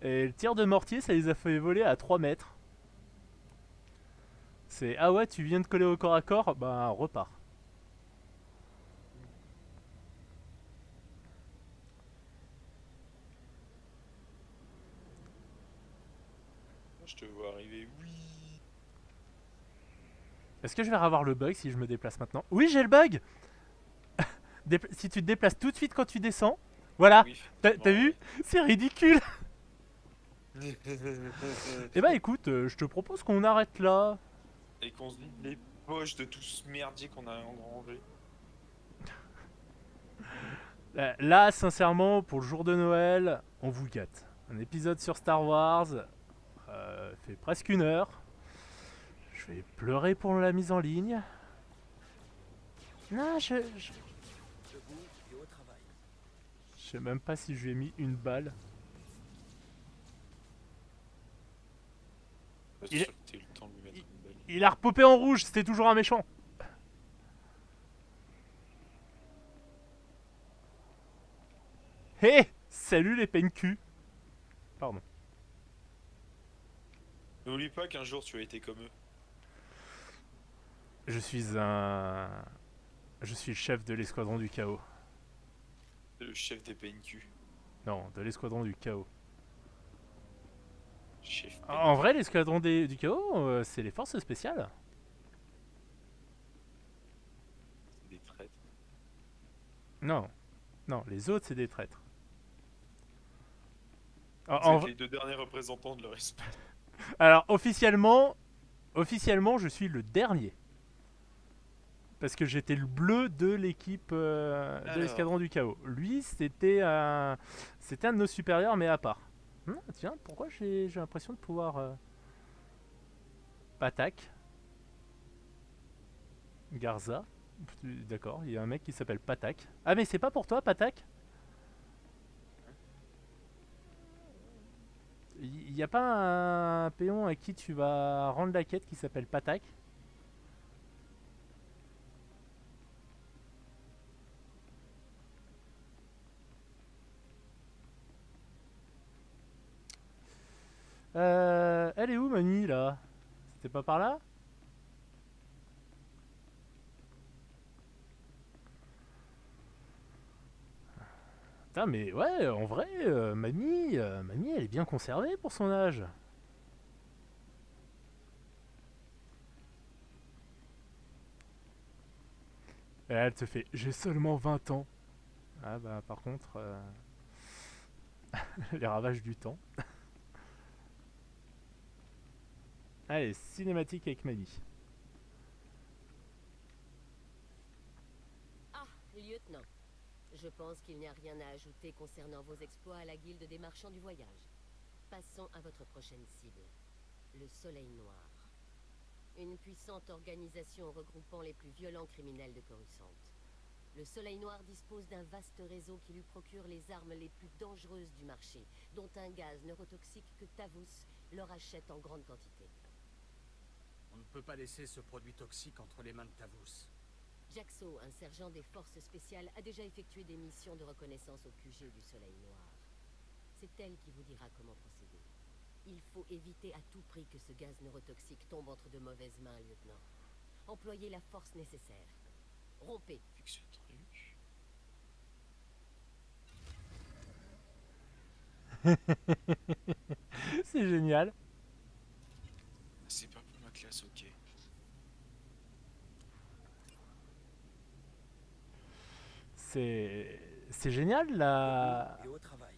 et le tir de mortier, ça les a fait voler à 3 mètres. C'est ah ouais, tu viens de coller au corps à corps, bah repars. arriver. Oui. Est-ce que je vais avoir le bug si je me déplace maintenant? Oui, j'ai le bug. Si tu te déplaces tout de suite quand tu descends, voilà, Oui, t'as effectivement, vu? C'est ridicule. ouais. Eh bah écoute, je te propose qu'on arrête là. Et qu'on se vide les poches de tout ce merdier qu'on a engrangé. Là, sincèrement, pour le jour de Noël, on vous gâte. Un épisode sur Star Wars, fait presque 1 heure. Je vais pleurer pour la mise en ligne. Non, Debout et au travail. je sais même pas si je lui ai mis une balle. Pas Il sûr est- que t'aies eu le temps de lui mettre une balle. Il a repopé en rouge, c'était toujours un méchant. Hé, salut les PNQ. Pardon. N'oublie pas qu'un jour tu as été comme eux. Je suis un... Je suis le chef de l'escadron du chaos. Le chef des PNQ. Non, de l'escadron du chaos. Chef PNQ. En vrai, l'escadron du chaos, c'est les forces spéciales. C'est des traîtres. Non, non, les autres, c'est des traîtres. C'est les deux derniers représentants de leur espèce. Alors, officiellement, je suis le dernier. Parce que j'étais le bleu de l'équipe de Alors. l'escadron du chaos. Lui, c'était un de nos supérieurs, mais à part. Tiens, pourquoi j'ai l'impression de pouvoir... Patak. Garza. D'accord, il y a un mec qui s'appelle Patak. Ah, mais c'est pas pour toi, Patak? Il n'y a pas un péon à qui tu vas rendre la quête qui s'appelle Patak? Elle est où, Mani, là? C'était pas par là? Putain, mais ouais, en vrai, Mamie, elle est bien conservée pour son âge. Et elle te fait, j'ai seulement 20 ans. Ah bah par contre, les ravages du temps. Allez, cinématique avec Mamie. Ah, lieutenant. Je pense qu'il n'y a rien à ajouter concernant vos exploits à la guilde des marchands du voyage. Passons à votre prochaine cible. Le Soleil Noir. Une puissante organisation regroupant les plus violents criminels de Coruscant. Le Soleil Noir dispose d'un vaste réseau qui lui procure les armes les plus dangereuses du marché, dont un gaz neurotoxique que Tavus leur achète en grande quantité. On ne peut pas laisser ce produit toxique entre les mains de Tavus. Jaxo, un sergent des forces spéciales, a déjà effectué des missions de reconnaissance au QG du Soleil Noir. C'est elle qui vous dira comment procéder. Il faut éviter à tout prix que ce gaz neurotoxique tombe entre de mauvaises mains, lieutenant. Employez la force nécessaire. Rompez. Avec ce truc. C'est génial. C'est pas pour ma classe, ok. C'est génial la... Et au travail.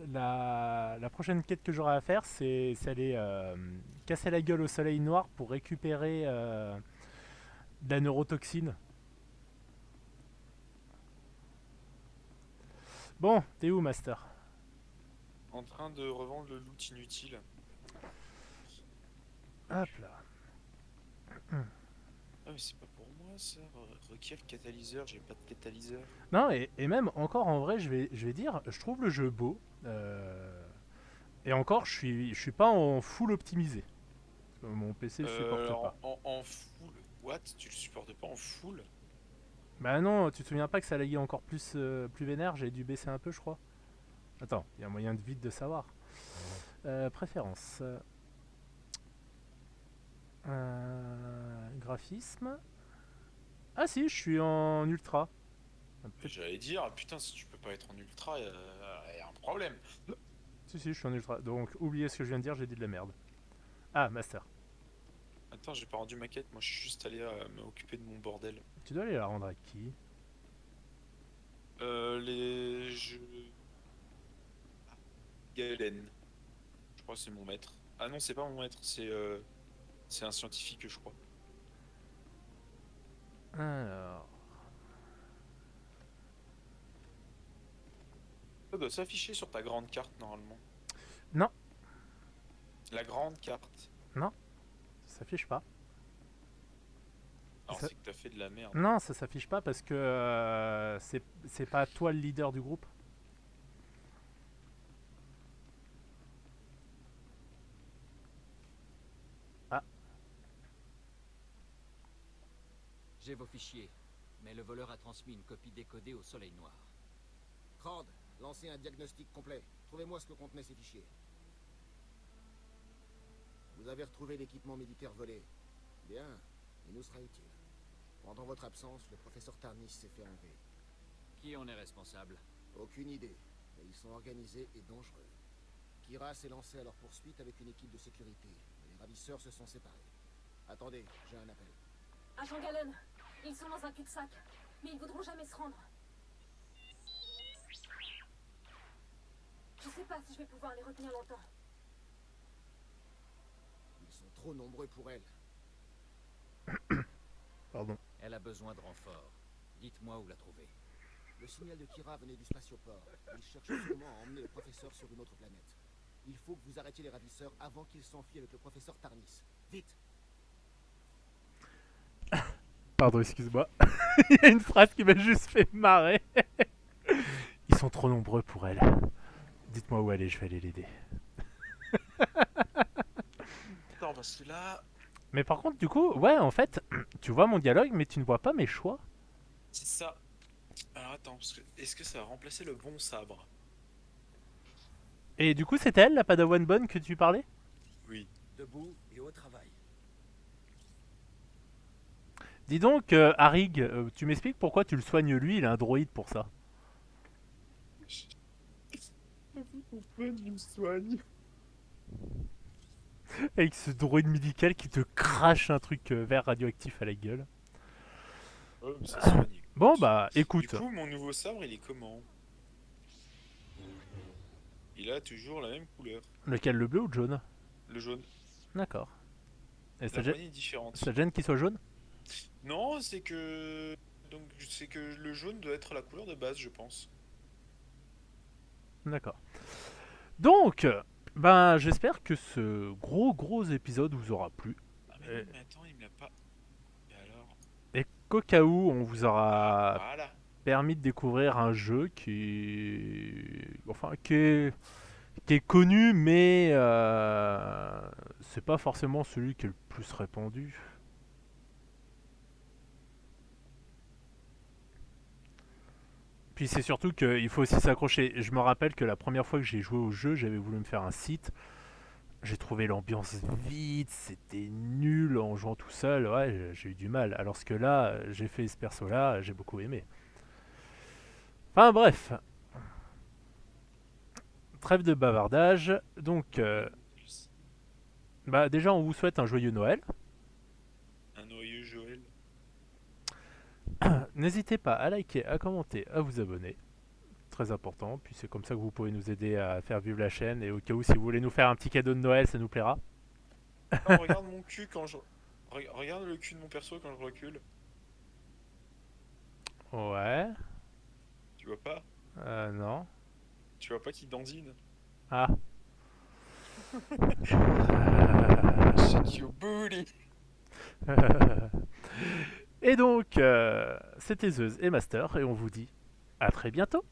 La prochaine quête que j'aurai à faire, c'est aller casser la gueule au Soleil Noir pour récupérer de la neurotoxine. Bon, t'es où, Master? En train de revendre le loot inutile. Hop là. Ah mais c'est pas pour moi ça. Requiert le catalyseur, j'ai pas de catalyseur. Non, et même encore en vrai, je vais dire, je trouve le jeu beau. Et encore, je suis pas en full optimisé. Mon PC le supporte pas. En full. What? Tu le supportes pas en full? Bah non, tu te souviens pas que ça laguait encore plus vénère? J'ai dû baisser un peu, je crois. Attends, il y a moyen de vite de savoir. Préférences. Graphisme. Ah si, je suis en ultra. J'allais dire, putain, si tu peux pas être en ultra, y a un problème. Si, je suis en ultra. Donc, oubliez ce que je viens de dire, j'ai dit de la merde. Ah, master. Attends, j'ai pas rendu ma quête, moi je suis juste allé m'occuper de mon bordel. Tu dois aller la rendre à qui? Les jeux. Galen. Je crois que c'est mon maître. Ah non, c'est pas mon maître, c'est un scientifique, je crois. Alors... Ça doit s'afficher sur ta grande carte normalement. Non. La grande carte. Non. Ça s'affiche pas. Alors Ça- c'est que t'as fait de la merde. Non, ça s'affiche pas parce que c'est pas toi le leader du groupe. Ah, J'ai vos fichiers, mais le voleur a transmis une copie décodée au Soleil Noir. Crand, lancez un diagnostic complet. Trouvez-moi ce que contenaient ces fichiers. Vous avez retrouvé l'équipement militaire volé. Bien, il nous sera utile. Pendant votre absence, le professeur Tarnis s'est fait enlever. Qui en est responsable? Aucune idée, mais ils sont organisés et dangereux. Kira s'est lancé à leur poursuite avec une équipe de sécurité, mais les ravisseurs se sont séparés. Attendez, j'ai un appel. Agent Galen, ils sont dans un cul-de-sac, mais ils voudront jamais se rendre. Je sais pas si je vais pouvoir les retenir longtemps. Ils sont trop nombreux pour elle. pardon. Elle a besoin de renfort. Dites-moi où la trouver. Le signal de Kira venait du spatioport. Il cherche sûrement à emmener le professeur sur une autre planète. Il faut que vous arrêtiez les ravisseurs avant qu'ils s'enfuient avec le professeur Tarnis. Vite! Pardon, excuse-moi. Il y a une phrase qui m'a juste fait marrer. Ils sont trop nombreux pour elle. Dites-moi où aller, je vais aller l'aider. Attends, parce que là, Mais par contre, du coup, ouais, en fait, tu vois mon dialogue, mais tu ne vois pas mes choix. c'est ça. Alors attends, parce que est-ce que ça va remplacer le bon sabre? Et du coup, c'était elle, la Padawan bonne que tu parlais? Oui. Debout et au travail. Dis donc, Harig, tu m'expliques pourquoi tu le soignes lui, il a un droïde pour ça. Pourquoi tu me soignes? Avec ce droïde médical qui te crache un truc vert radioactif à la gueule. Oh, ça soigne. Bon bah, Du écoute. coup, mon nouveau sabre, il est comment? Il a toujours la même couleur. Lequel, le bleu ou le jaune? Le jaune. D'accord. Et La ça poignée est différente. gêne qu'il soit jaune? Non, c'est que... Donc, c'est que le jaune doit être la couleur de base, je pense. D'accord. Donc, ben j'espère que ce gros épisode vous aura plu. Ah mais non, mais attends, il me l'a pas... Et alors? Et qu'au cas où on vous aura Voilà. permis de découvrir un jeu qui est connu, mais c'est pas forcément celui qui est le plus répandu. Puis c'est surtout qu'il faut aussi s'accrocher. Je me rappelle que la première fois que j'ai joué au jeu, j'avais voulu me faire un site. J'ai trouvé l'ambiance vide, c'était nul en jouant tout seul. Ouais, j'ai eu du mal. Alors que là, j'ai fait ce perso-là, j'ai beaucoup aimé. Enfin bref. Trêve de bavardage. Donc, bah déjà, on vous souhaite un joyeux Noël. Un noyeux Joël. N'hésitez pas à liker, à commenter, à vous abonner. Très important. Puis c'est comme ça que vous pouvez nous aider à faire vivre la chaîne. Et au cas où, si vous voulez nous faire un petit cadeau de Noël, ça nous plaira. Non, regarde mon cul quand je... Regarde le cul de mon perso quand je recule. Ouais. Tu vois pas? Non. Tu vois pas qu'il dandine? Ah. Shake your booty. Et donc, c'était Zeus et Master. Et on vous dit à très bientôt.